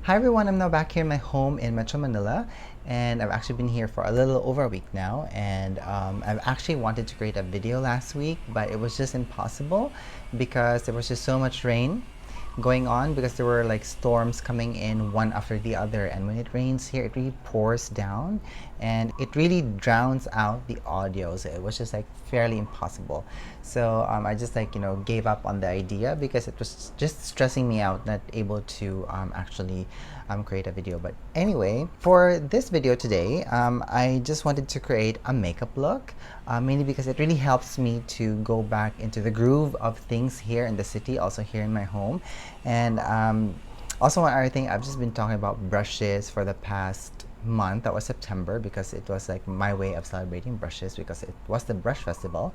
Hi everyone, I'm now back here in my home in Metro Manila, and I've actually been here for a little over a week now, and I've actually wanted to create a video last week, but it was just impossible because there was just so much rain going on because there were like storms coming in one after the other, and when it rains here it really pours down and it really drowns out the audio, so it was just like fairly impossible. So I just gave up on the idea because it was just stressing me out, not able to actually create a video. But anyway, for this video today, I just wanted to create a makeup look, mainly because it really helps me to go back into the groove of things here in the city, also here in my home. And also one other thing, I've just been talking about brushes for the past month. That was September, because it was like my way of celebrating brushes because it was the brush festival.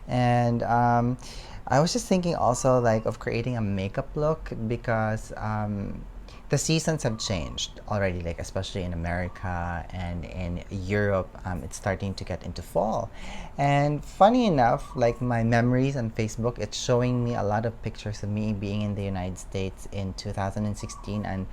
And I was just thinking also like of creating a makeup look because the seasons have changed already, like especially in America and in Europe. It's starting to get into fall, and funny enough, like my memories on Facebook, it's showing me a lot of pictures of me being in the United States in 2016, and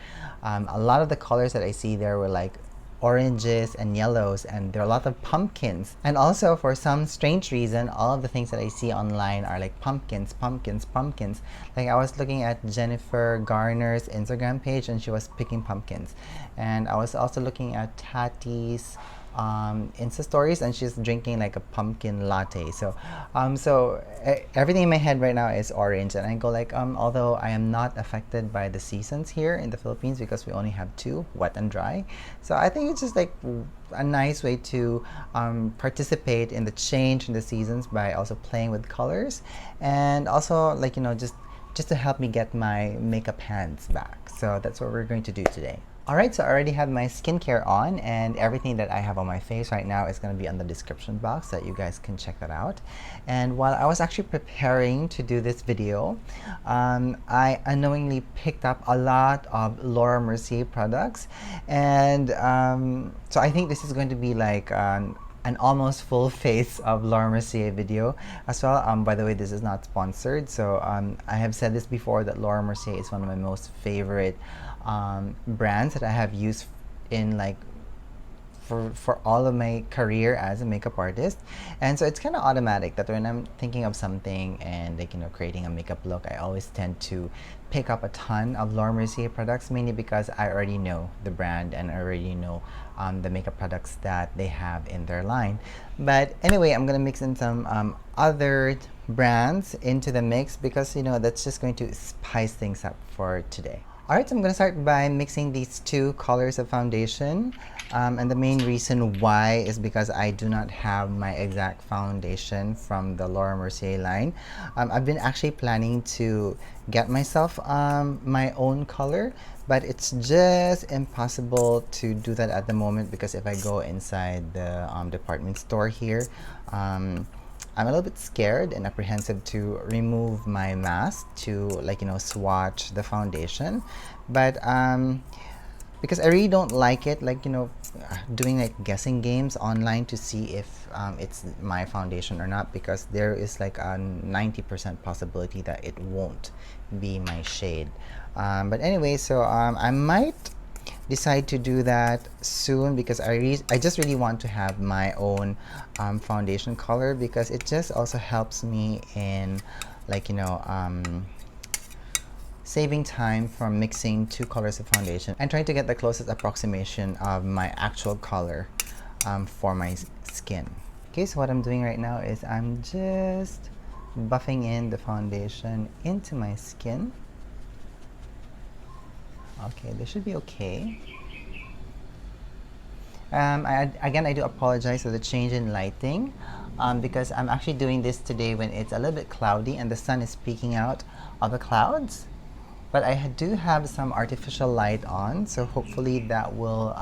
a lot of the colors that I see there were like oranges and yellows, and there are a lot of pumpkins. And also, for some strange reason, all of the things that I see online are like pumpkins, pumpkins, pumpkins. Like I was looking at Jennifer Garner's Instagram page and she was picking pumpkins, and I was also looking at Tati's Insta stories, and she's drinking like a pumpkin latte. So everything in my head right now is orange, and I go like, although I am not affected by the seasons here in the Philippines because we only have two, wet and dry. So I think it's just like a nice way to participate in the change in the seasons by also playing with colors, and also like just to help me get my makeup hands back. So that's what we're going to do today. Alright, so I already have my skincare on, and everything that I have on my face right now is going to be on the description box so that you guys can check that out. And while I was actually preparing to do this video, I unknowingly picked up a lot of Laura Mercier products, and so I think this is going to be like an almost full face of Laura Mercier video as well. By the way, this is not sponsored, so I have said this before that Laura Mercier is one of my most favorite brands that I have used in like for all of my career as a makeup artist. And so it's kind of automatic that when I'm thinking of something and like creating a makeup look, I always tend to pick up a ton of Laura Mercier products, mainly because I already know the brand and I already know the makeup products that they have in their line. But anyway, I'm gonna mix in some other brands into the mix because that's just going to spice things up for today. Alright, so I'm going to start by mixing these two colors of foundation, and the main reason why is because I do not have my exact foundation from the Laura Mercier line. I've been actually planning to get myself my own color, but it's just impossible to do that at the moment because if I go inside the department store here, I'm a little bit scared and apprehensive to remove my mask to swatch the foundation. But because I really don't like it, doing like guessing games online to see if it's my foundation or not, because there is like a 90% possibility that it won't be my shade. But anyway, so I might decide to do that soon because I just really want to have my own foundation color, because it just also helps me in saving time from mixing two colors of foundation and trying to get the closest approximation of my actual color for my skin. Okay, so what I'm doing right now is I'm just buffing in the foundation into my skin. Okay, this should be okay. Again, I do apologize for the change in lighting because I'm actually doing this today when it's a little bit cloudy and the sun is peeking out of the clouds. But I do have some artificial light on, so hopefully that will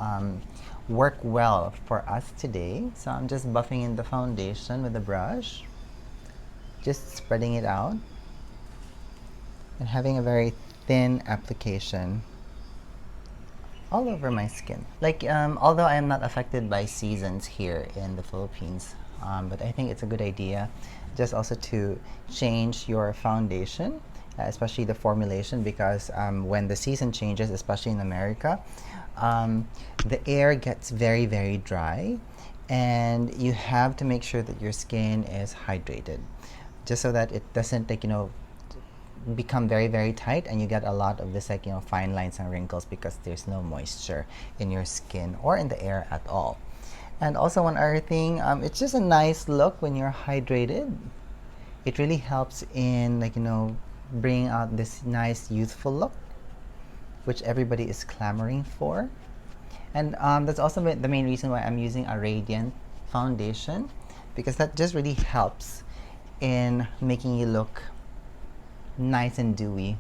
work well for us today. So I'm just buffing in the foundation with a brush, just spreading it out and having a very thin application all over my skin. Although I am not affected by seasons here in the Philippines, but I think it's a good idea just also to change your foundation especially the formulation, because when the season changes, especially in America, the air gets very, very dry, and you have to make sure that your skin is hydrated, just so that it doesn't, like, become very, very tight, and you get a lot of this, like, fine lines and wrinkles, because there's no moisture in your skin or in the air at all. And also, one other thing, it's just a nice look when you're hydrated. It really helps in, like, bringing out this nice youthful look, which everybody is clamoring for. And that's also the main reason why I'm using a radiant foundation, because that just really helps in making you look nice and dewy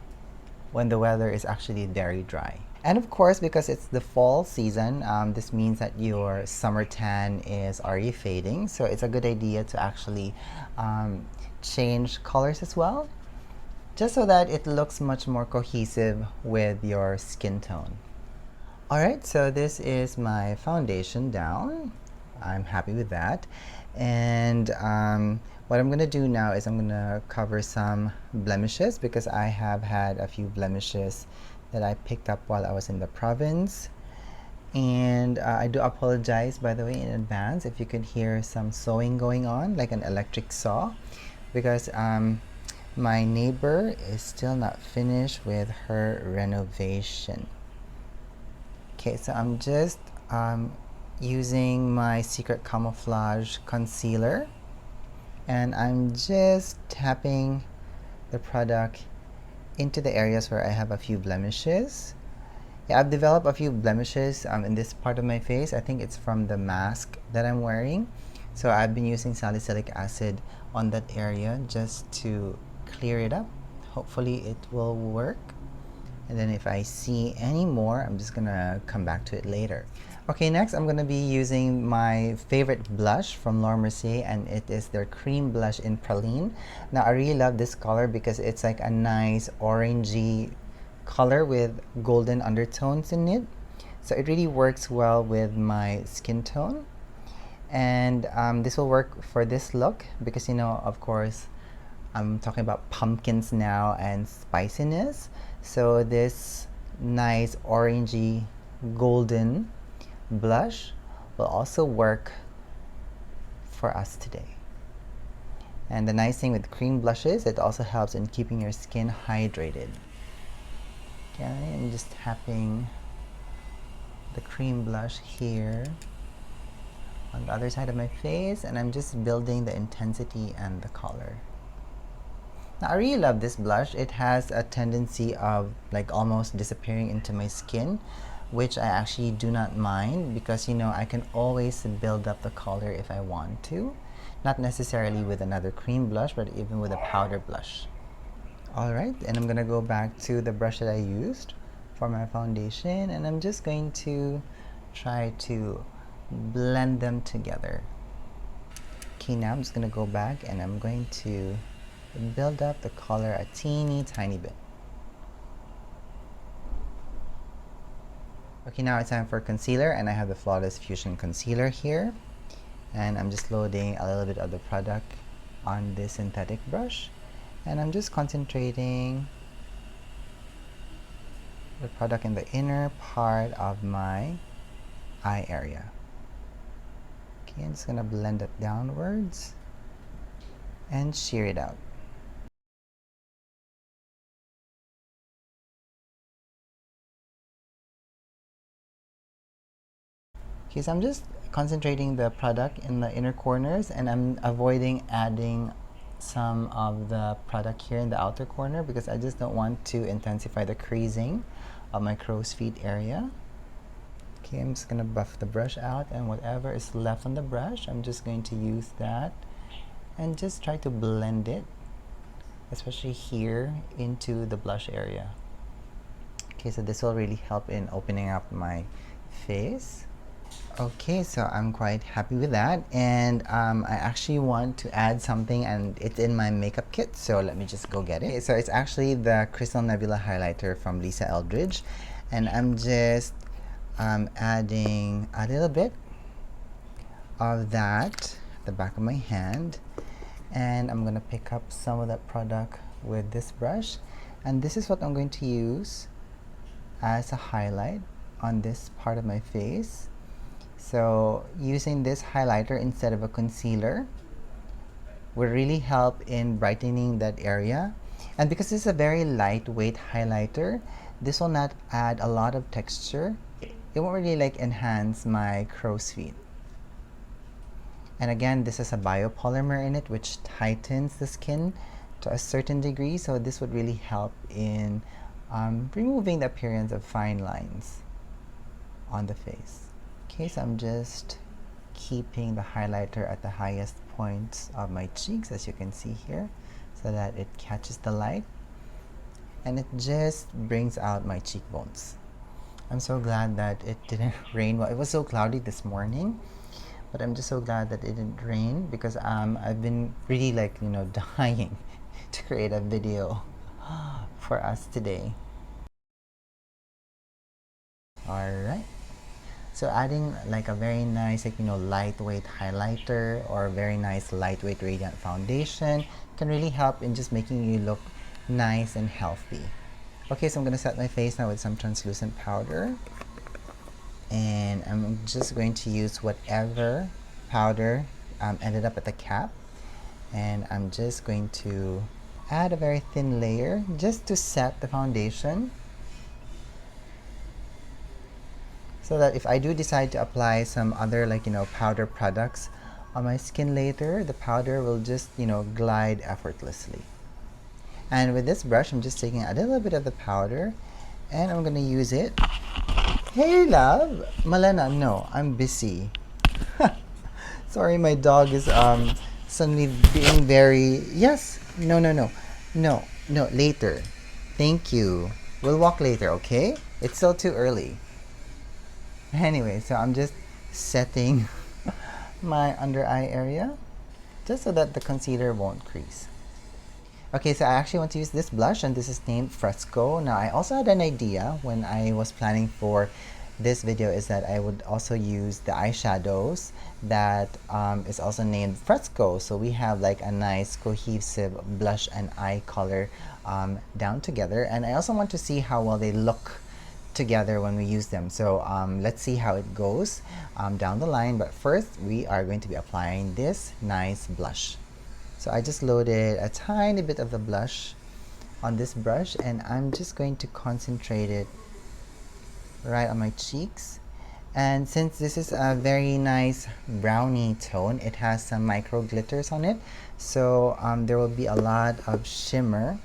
when the weather is actually very dry. And of course, because it's the fall season, this means that your summer tan is already fading, so it's a good idea to actually change colors as well, just so that it looks much more cohesive with your skin tone. Alright, so this is my foundation down. I'm happy with that. And what I'm going to do now is I'm going to cover some blemishes, because I have had a few blemishes that I picked up while I was in the province. And I do apologize, by the way, in advance if you could hear some sewing going on, like an electric saw, because my neighbor is still not finished with her renovation. Okay, so I'm just using my Secret Camouflage concealer, and I'm just tapping the product into the areas where I have a few blemishes. Yeah, I've developed a few blemishes in this part of my face. I think it's from the mask that I'm wearing. So I've been using salicylic acid on that area just to clear it up. Hopefully it will work. And then if I see any more, I'm just gonna come back to it later. Okay, next I'm gonna be using my favorite blush from Mercier, and it is their cream blush in Praline. Now I really love this color because it's like a nice orangey color with golden undertones in it. So it really works well with my skin tone. And this will work for this look because, of course, I'm talking about pumpkins now and spiciness. So this nice orangey golden blush will also work for us today. And the nice thing with cream blushes, it also helps in keeping your skin hydrated. Okay, I'm just tapping the cream blush here on the other side of my face, and I'm just building the intensity and the color. Now, I really love this blush. It has a tendency of like almost disappearing into my skin, which I actually do not mind because, I can always build up the color if I want to. Not necessarily with another cream blush, but even with a powder blush. Alright, and I'm gonna go back to the brush that I used for my foundation, and I'm just going to try to blend them together. Okay, now I'm just gonna go back and I'm going to build up the color a teeny tiny bit. Okay, now it's time for concealer, and I have the Flawless Fusion Concealer here. And I'm just loading a little bit of the product on this synthetic brush. And I'm just concentrating the product in the inner part of my eye area. Okay, I'm just gonna blend it downwards and shear it out. Okay, so I'm just concentrating the product in the inner corners, and I'm avoiding adding some of the product here in the outer corner because I just don't want to intensify the creasing of my crow's feet area. Okay, I'm just gonna buff the brush out, and whatever is left on the brush, I'm just going to use that and just try to blend it, especially here, into the blush area. Okay, so this will really help in opening up my face. Okay, so I'm quite happy with that, and I actually want to add something, and it's in my makeup kit, so let me just go get it. Okay, so it's actually the Crystal Nebula highlighter from Lisa Eldridge, and I'm just adding a little bit of that at the back of my hand, and I'm gonna pick up some of that product with this brush. And this is what I'm going to use as a highlight on this part of my face. So using this highlighter instead of a concealer will really help in brightening that area. And because this is a very lightweight highlighter, this will not add a lot of texture. It won't really like enhance my crow's feet. And again, this has a biopolymer in it which tightens the skin to a certain degree, so this would really help in removing the appearance of fine lines on the face. Okay, so I'm just keeping the highlighter at the highest points of my cheeks, as you can see here, so that it catches the light and it just brings out my cheekbones. I'm so glad that it didn't rain. Well, it was so cloudy this morning, but I'm just so glad that it didn't rain, because I've been really like, you know, dying to create a video for us today. Alright, so adding like a very nice, like, you know, lightweight highlighter or very nice lightweight radiant foundation can really help in just making you look nice and healthy. Okay, so I'm going to set my face now with some translucent powder, and I'm just going to use whatever powder ended up at the cap, and I'm just going to add a very thin layer just to set the foundation, so that if I do decide to apply some other, like, you know, powder products on my skin later, the powder will just, you know, glide effortlessly. And with this brush, I'm just taking a little bit of the powder and I'm gonna use it. Hey love! Malena, no, I'm busy. Sorry, my dog is suddenly being very, yes, no, later. Thank you. We'll walk later, okay? It's still too early. Anyway, so I'm just setting my under eye area just so that the concealer won't crease. Okay, so I actually want to use this blush, and this is named Fresco. Now, I also had an idea when I was planning for this video, is that I would also use the eyeshadows that is also named Fresco. So we have like a nice cohesive blush and eye color down together. And I also want to see how well they look together when we use them. So let's see how it goes down the line. But first, we are going to be applying this nice blush. So I just loaded a tiny bit of the blush on this brush, and I'm just going to concentrate it right on my cheeks. And since this is a very nice brownie tone, it has some micro glitters on it, so there will be a lot of shimmer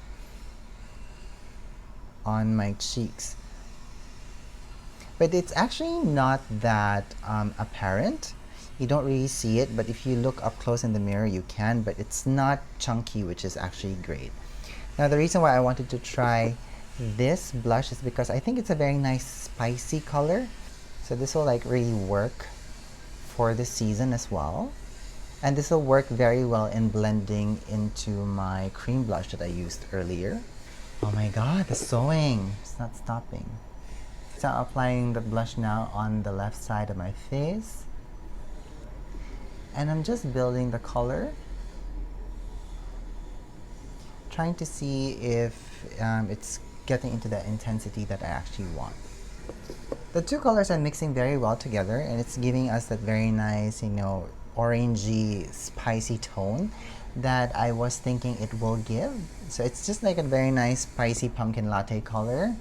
on my cheeks. But it's actually not that apparent. You don't really see it, but if you look up close in the mirror, you can, but it's not chunky, which is actually great. Now, the reason why I wanted to try this blush is because I think it's a very nice spicy color. So this will like really work for the season as well. And this will work very well in blending into my cream blush that I used earlier. Oh my god, the sewing! It's not stopping. So I'm applying the blush now on the left side of my face. And I'm just building the color, trying to see if it's getting into the intensity that I actually want. The two colors are mixing very well together, and it's giving us that very nice, you know, orangey, spicy tone that I was thinking it will give. So it's just like a very nice spicy pumpkin latte color.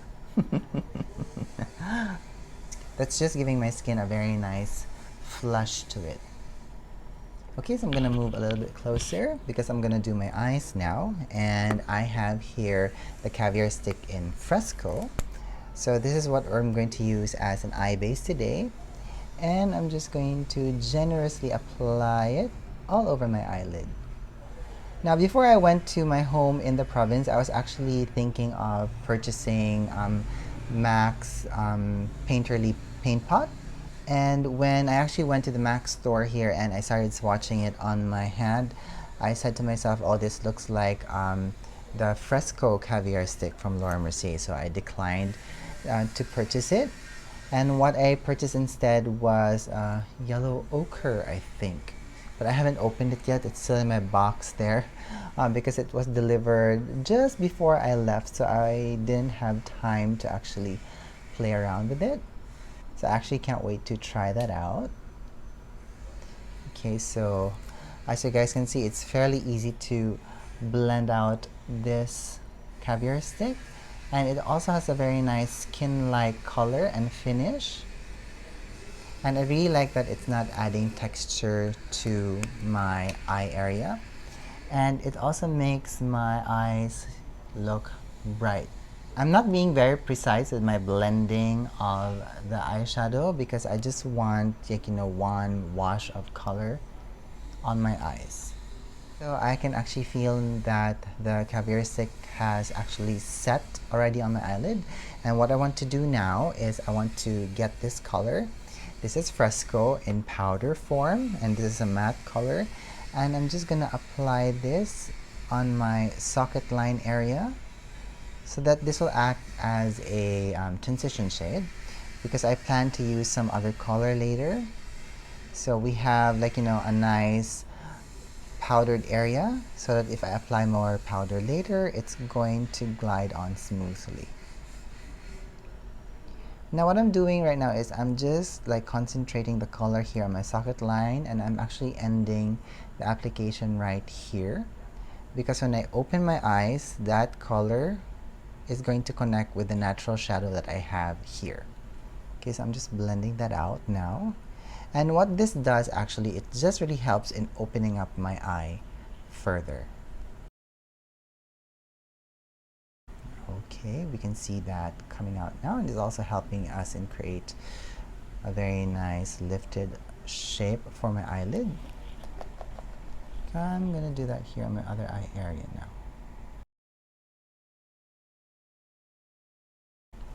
That's just giving my skin a very nice flush to it. Okay, so I'm gonna move a little bit closer because I'm gonna do my eyes now, and I have here the caviar stick in Fresco. So this is what I'm going to use as an eye base today, and I'm just going to generously apply it all over my eyelid. Now, before I went to my home in the province, I was actually thinking of purchasing MAC's Painterly paint pot. And when I actually went to the MAC store here and I started swatching it on my hand, I said to myself, oh, this looks like the Fresco caviar stick from Mercier. So I declined to purchase it. And what I purchased instead was yellow ochre, I think. but I haven't opened it yet. It's still in my box there because it was delivered just before I left, so I didn't have time to actually play around with it. So I actually can't wait to try that out. Okay, so as you guys can see, it's fairly easy to blend out this caviar stick, and it also has a very nice skin-like color and finish. And I really like that it's not adding texture to my eye area, and it also makes my eyes look bright. I'm not being very precise with my blending of the eyeshadow because I just want, like, one wash of color on my eyes. So I can actually feel that the caviar stick has actually set already on my eyelid, and what I want to do now is I want to get this color. This is Fresco in powder form, and this is a matte color, and I'm just gonna apply this on my socket line area so that this will act as a transition shade, because I plan to use some other color later. So we have, like, a nice powdered area, so that if I apply more powder later, it's going to glide on smoothly. Now what I'm doing right now is I'm just like concentrating the color here on my socket line, and I'm actually ending the application right here, because when I open my eyes, that color is going to connect with the natural shadow that I have here. Okay, so I'm just blending that out now. And what this does, actually, it just really helps in opening up my eye further. Okay, we can see that coming out now, and it's also helping us in create a very nice lifted shape for my eyelid. I'm gonna do that here on my other eye area now.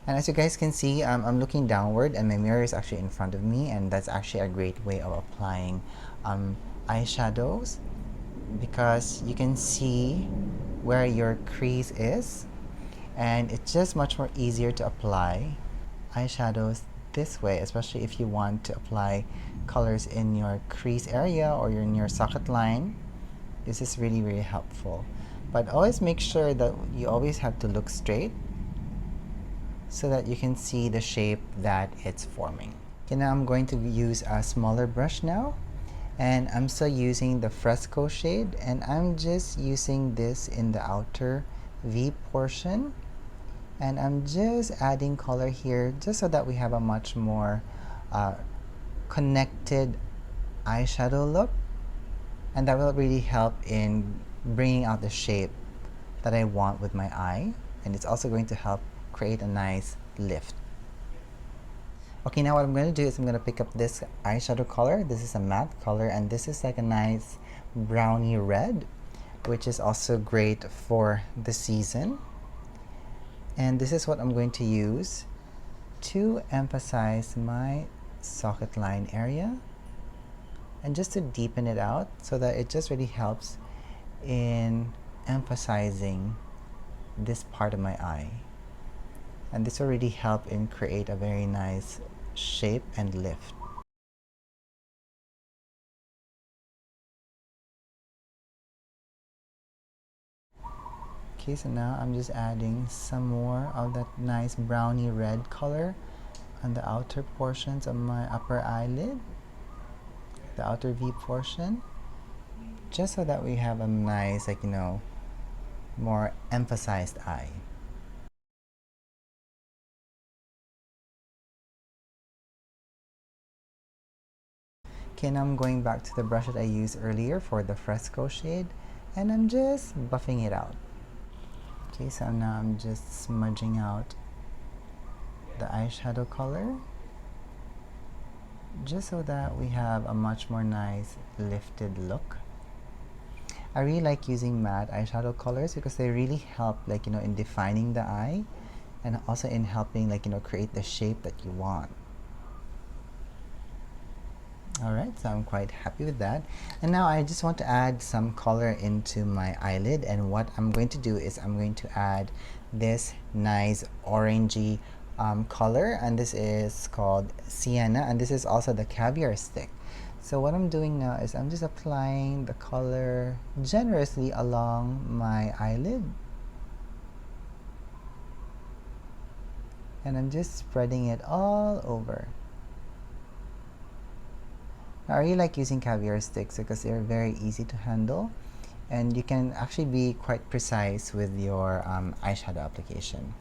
And as you guys can see, I'm looking downward, and my mirror is actually in front of me, and that's actually a great way of applying eyeshadows, because you can see where your crease is, and it's just much more easier to apply eyeshadows this way, especially if you want to apply colors in your crease area or in your socket line. This is really, really helpful. But always make sure that you always have to look straight so that you can see the shape that it's forming. Okay, now I'm going to use a smaller brush now, and I'm still using the Fresco shade, and I'm just using this in the outer V portion, and I'm just adding color here just so that we have a much more connected eyeshadow look, and that will really help in bringing out the shape that I want with my eye, and it's also going to help create a nice lift. Okay, now what I'm going to do is I'm going to pick up this eyeshadow color. This is a matte color, and this is like a nice brownie red, which is also great for the season. And this is what I'm going to use to emphasize my socket line area, and just to deepen it out so that it just really helps in emphasizing this part of my eye. And this will really help in create a very nice shape and lift. Okay, so now I'm just adding some more of that nice brownie red color on the outer portions of my upper eyelid, the outer V portion, just so that we have a nice, like, more emphasized eye. Okay, now I'm going back to the brush that I used earlier for the Fresco shade, and I'm just buffing it out. Okay, so now I'm just smudging out the eyeshadow color, just so that we have a much more nice lifted look. I really like using matte eyeshadow colors because they really help, like, in defining the eye, and also in helping, like, create the shape that you want. Alright, so I'm quite happy with that. And now I just want to add some color into my eyelid, and what I'm going to do is I'm going to add this nice orangey color, and this is called Sienna, and this is also the caviar stick. So what I'm doing now is I'm just applying the color generously along my eyelid. And I'm just spreading it all over. Now, I really like using caviar sticks because they're very easy to handle. And you can actually be quite precise with your eyeshadow application.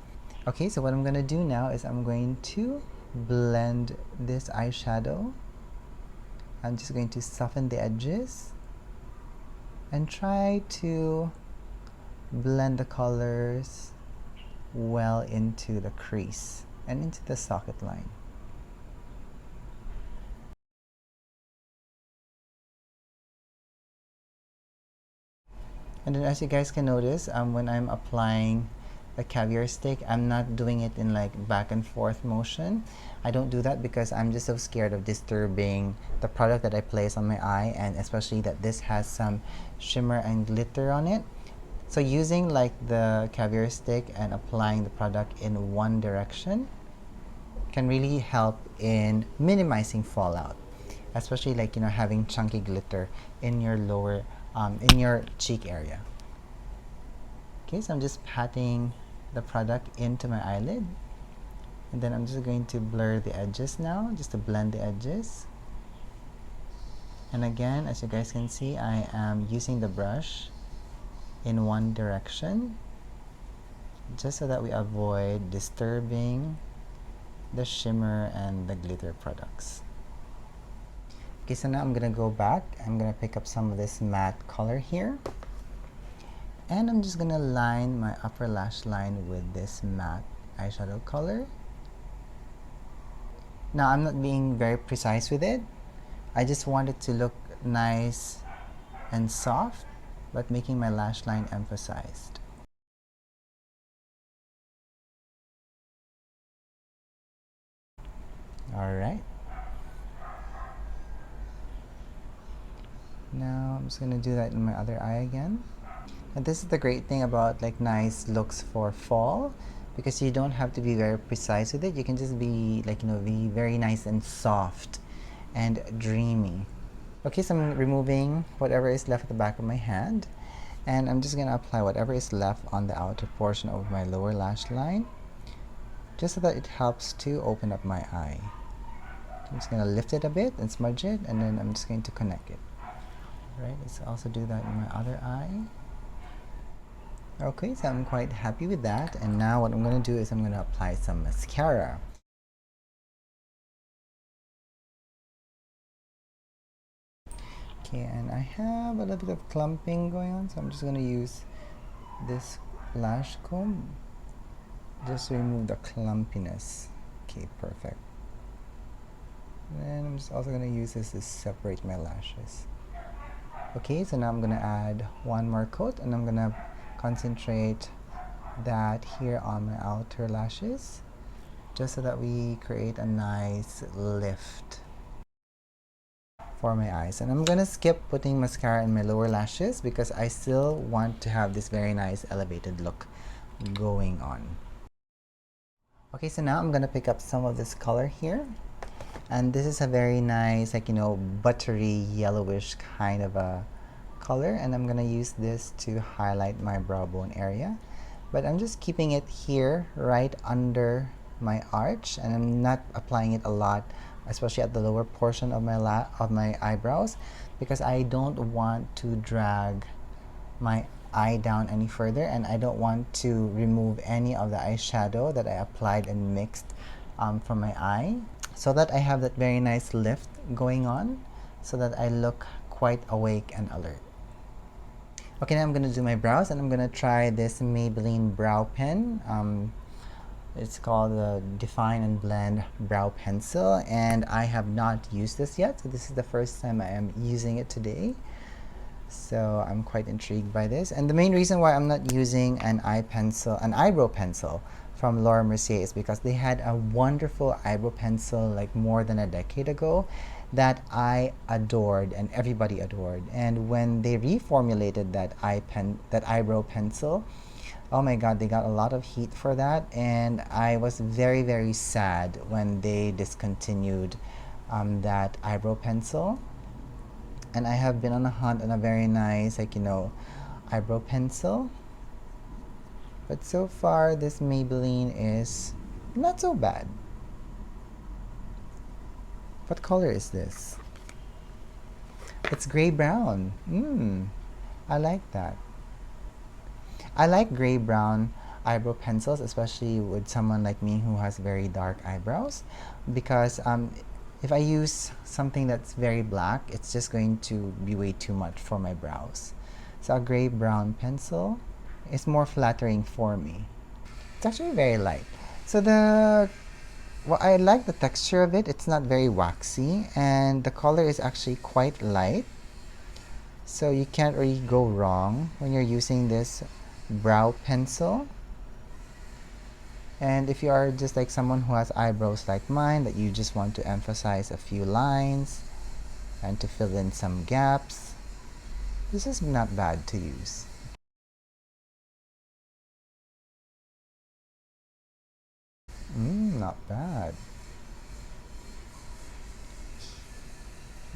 Okay, so what I'm going to do now is I'm going to blend this eyeshadow. I'm just going to soften the edges and try to blend the colors well into the crease and into the socket line. And then as you guys can notice, when I'm applying the caviar stick, I'm not doing it in like back and forth motion. I don't do that because I'm just so scared of disturbing the product that I place on my eye, and especially that this has some shimmer and glitter on it. So using like the caviar stick and applying the product in one direction can really help in minimizing fallout, especially like, you know, having chunky glitter in your lower in your cheek area. Okay, so I'm just patting the product into my eyelid, and then I'm just going to blur the edges now, just to blend the edges. And again, as you guys can see, I am using the brush in one direction just so that we avoid disturbing the shimmer and the glitter products. Okay, so now I'm gonna go back. I'm gonna pick up some of this matte color here, and I'm just gonna line my upper lash line with this matte eyeshadow color. Now I'm not being very precise with it. I just want it to look nice and soft, but making my lash line emphasized. Alright. Now I'm just gonna do that in my other eye again. And this is the great thing about like nice looks for fall, because you don't have to be very precise with it. You can just be like, you know, be very nice and soft and dreamy. Okay, so I'm removing whatever is left at the back of my hand, and I'm just gonna apply whatever is left on the outer portion of my lower lash line, just so that it helps to open up my eye. I'm just gonna lift it a bit and smudge it, and then I'm just going to connect it. Right, let's also do that in my other eye. Okay, so I'm quite happy with that, and now what I'm going to do is I'm going to apply some mascara. Okay, and I have a little bit of clumping going on, so I'm just going to use this lash comb just to remove the clumpiness. Okay, perfect. And then I'm just also going to use this to separate my lashes. Okay, so now I'm going to add one more coat, and I'm going to concentrate that here on my outer lashes, just so that we create a nice lift for my eyes. And I'm gonna skip putting mascara in my lower lashes because I still want to have this very nice elevated look going on. Okay, so now I'm gonna pick up some of this color here, and this is a very nice, like, you know, buttery yellowish kind of a color, and I'm gonna use this to highlight my brow bone area, but I'm just keeping it here right under my arch, and I'm not applying it a lot, especially at the lower portion of my eyebrows, because I don't want to drag my eye down any further, and I don't want to remove any of the eyeshadow that I applied and mixed from my eye, so that I have that very nice lift going on, so that I look quite awake and alert. Okay, now I'm going to do my brows, and I'm going to try this Maybelline brow pen. It's called the Define and Blend Brow Pencil, and I have not used this yet, so this is the first time I am using it today. So I'm quite intrigued by this. And the main reason why I'm not using an eyebrow pencil from Laura Mercier is because they had a wonderful eyebrow pencil like more than a decade ago that I adored and everybody adored. And when they reformulated that eyebrow pencil, oh my god, they got a lot of heat for that, and I was very, very sad when they discontinued that eyebrow pencil. and I have been on a hunt on a very nice, like, eyebrow pencil. But so far, this Maybelline is not so bad. What color is this? It's gray-brown. I like that. I like gray-brown eyebrow pencils, especially with someone like me who has very dark eyebrows, because if I use something that's very black, it's just going to be way too much for my brows. So a gray-brown pencil is more flattering for me. It's actually very light. So I like the texture of it. It's not very waxy, and the color is actually quite light. So you can't really go wrong when you're using this brow pencil. And if you are just like someone who has eyebrows like mine, that you just want to emphasize a few lines and to fill in some gaps, this is not bad to use. Not bad.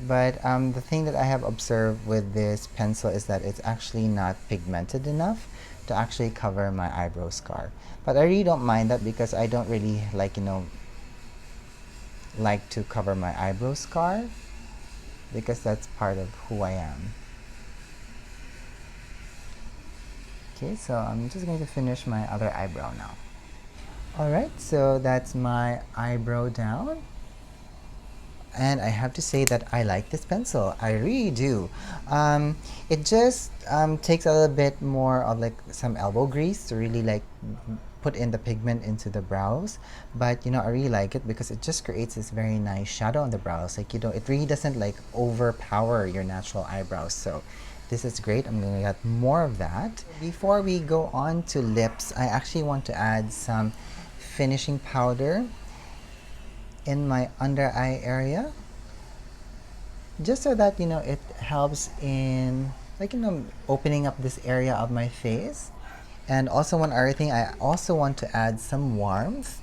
But the thing that I have observed with this pencil is that it's actually not pigmented enough to actually cover my eyebrow scar. But I really don't mind that, because I don't really like to cover my eyebrow scar, because that's part of who I am. Okay, so I'm just going to finish my other eyebrow now. Alright, so that's my eyebrow down. And I have to say that I like this pencil. I really do. It just takes a little bit more of like some elbow grease to really like put in the pigment into the brows. But I really like it because it just creates this very nice shadow on the brows. Like, it really doesn't like overpower your natural eyebrows. So this is great. I'm going to get more of that. Before we go on to lips, I actually want to add some finishing powder in my under eye area, just so that it helps in like opening up this area of my face. And also, one other thing, I also want to add some warmth,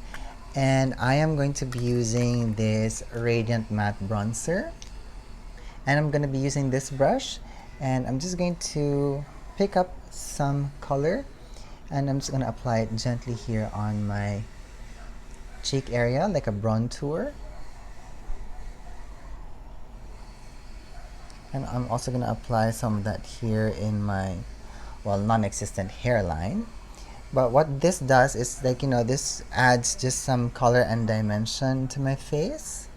and I am going to be using this Radiant Matte Bronzer, and I'm going to be using this brush, and I'm just going to pick up some color, and I'm just going to apply it gently here on my cheek area, like a bronzer. And I'm also going to apply some of that here in my, well, non-existent hairline. But what this does is like, this adds just some color and dimension to my face.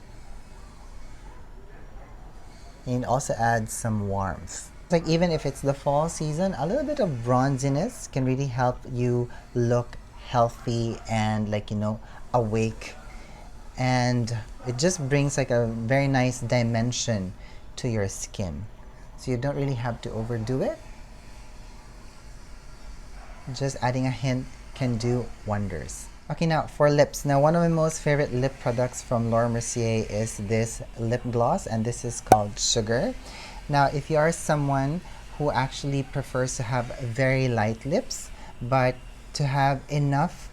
And it also adds some warmth. Like, even if it's the fall season, a little bit of bronziness can really help you look healthy and like, awake. And it just brings like a very nice dimension to your skin. So you don't really have to overdo it. Just adding a hint can do wonders. Okay, now for lips. Now, one of my most favorite lip products from Laura Mercier is this lip gloss, and this is called Sugar. Now, if you are someone who actually prefers to have very light lips, but to have enough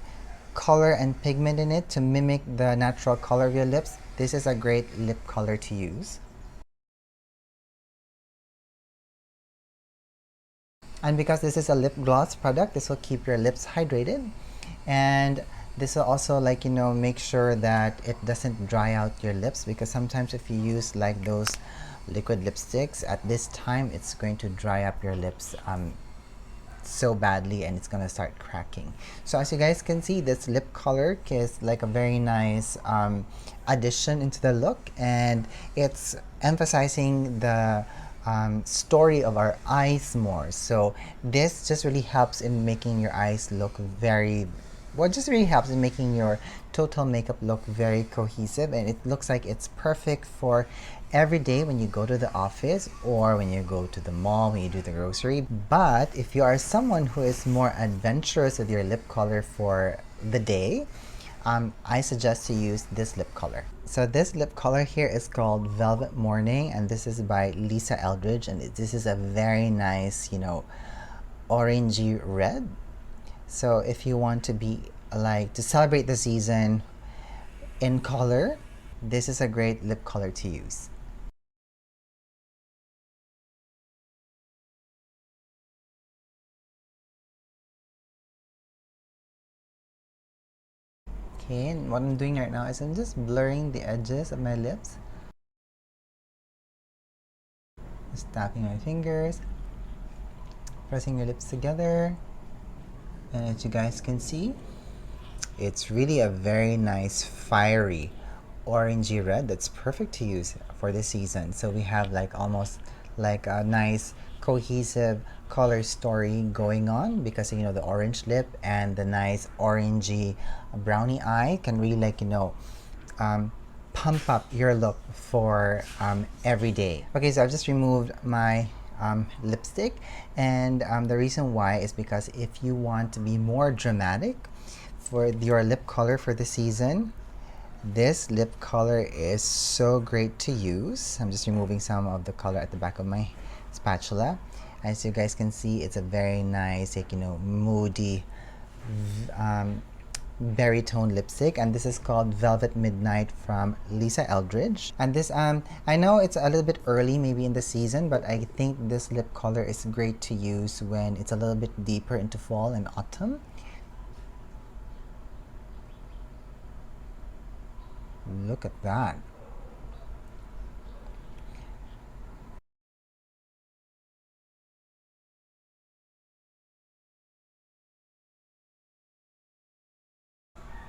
color and pigment in it to mimic the natural color of your lips, this is a great lip color to use. And because this is a lip gloss product, this will keep your lips hydrated, and this will also like make sure that it doesn't dry out your lips, because sometimes if you use like those liquid lipsticks at this time, it's going to dry up your lips so badly, and it's gonna start cracking. So as you guys can see, this lip color is like a very nice addition into the look, and it's emphasizing the story of our eyes more. So this just really helps in making your eyes look just really helps in making your total makeup look very cohesive, and it looks like it's perfect for every day when you go to the office or when you go to the mall, when you do the grocery. But if you are someone who is more adventurous with your lip color for the day, I suggest to use this lip color. So this lip color here is called Velvet Morning, and this is by Lisa Eldridge, and this is a very nice, orangey red. So if you want to be like to celebrate the season in color, this is a great lip color to use. Okay, and what I'm doing right now is I'm just blurring the edges of my lips. Just tapping my fingers, pressing your lips together. And as you guys can see, it's really a very nice fiery orangey red that's perfect to use for this season. So we have like almost like a nice cohesive color story going on because, you know, the orange lip and the nice orangey brownie eye can really, like, you know, pump up your look for every day. Okay, so I've just removed my lipstick, and the reason why is because if you want to be more dramatic for your lip color for the season, this lip color is so great to use. I'm just removing some of the color at the back of my spatula. As you guys can see, it's a very nice, like, you know, moody berry tone lipstick, and this is called Velvet Midnight from Lisa Eldridge. And this I know it's a little bit early maybe in the season, but I think this lip color is great to use when it's a little bit deeper into fall and autumn. Look at that.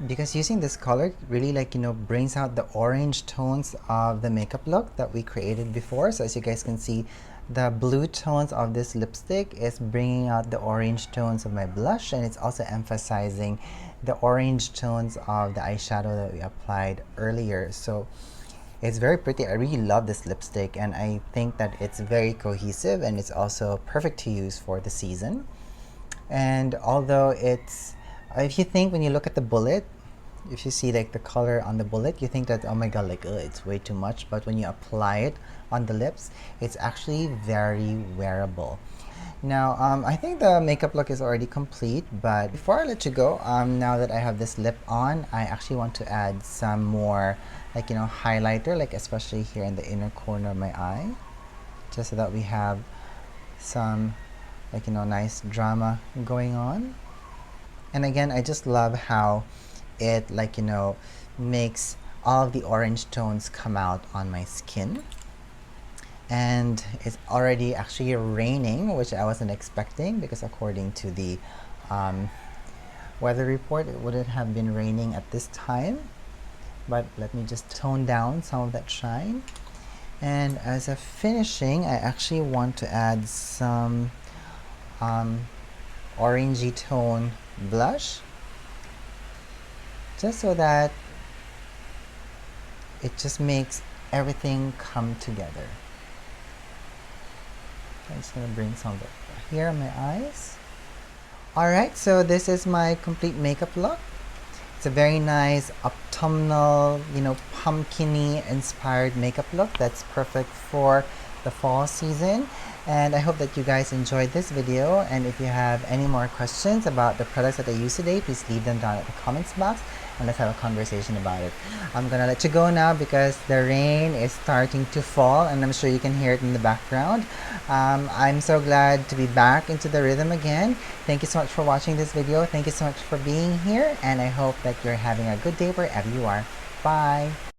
Because using this color really, like, you know, brings out the orange tones of the makeup look that we created before. So as you guys can see, the blue tones of this lipstick is bringing out the orange tones of my blush, and it's also emphasizing the orange tones of the eyeshadow that we applied earlier. So it's very pretty. I really love this lipstick, and I think that it's very cohesive, and it's also perfect to use for the season. And although it's, if you think, when you look at the bullet, if you see like the color on the bullet, you think that, oh my god, like, it's way too much. But when you apply it on the lips, it's actually very wearable. Now, I think the makeup look is already complete, but before I let you go, now that I have this lip on, I actually want to add some more, like, you know, highlighter, like especially here in the inner corner of my eye, just so that we have some, like, you know, nice drama going on. And again, I just love how it, like, you know, makes all of the orange tones come out on my skin. And it's already actually raining, which I wasn't expecting, because according to the weather report, it wouldn't have been raining at this time. But let me just tone down some of that shine. And as a finishing, I actually want to add some orangey tone blush, just so that it just makes everything come together. I'm just gonna bring some of it here on my eyes. Alright, so this is my complete makeup look. It's a very nice autumnal, you know, pumpkin-y inspired makeup look that's perfect for the fall season. And I hope that you guys enjoyed this video, and if you have any more questions about the products that I used today, please leave them down at the comments box and let's have a conversation about it. I'm gonna let you go now because the rain is starting to fall, and I'm sure you can hear it in the background. I'm so glad to be back into the rhythm again. Thank you so much for watching this video. Thank you so much for being here, and I hope that you're having a good day wherever you are. Bye!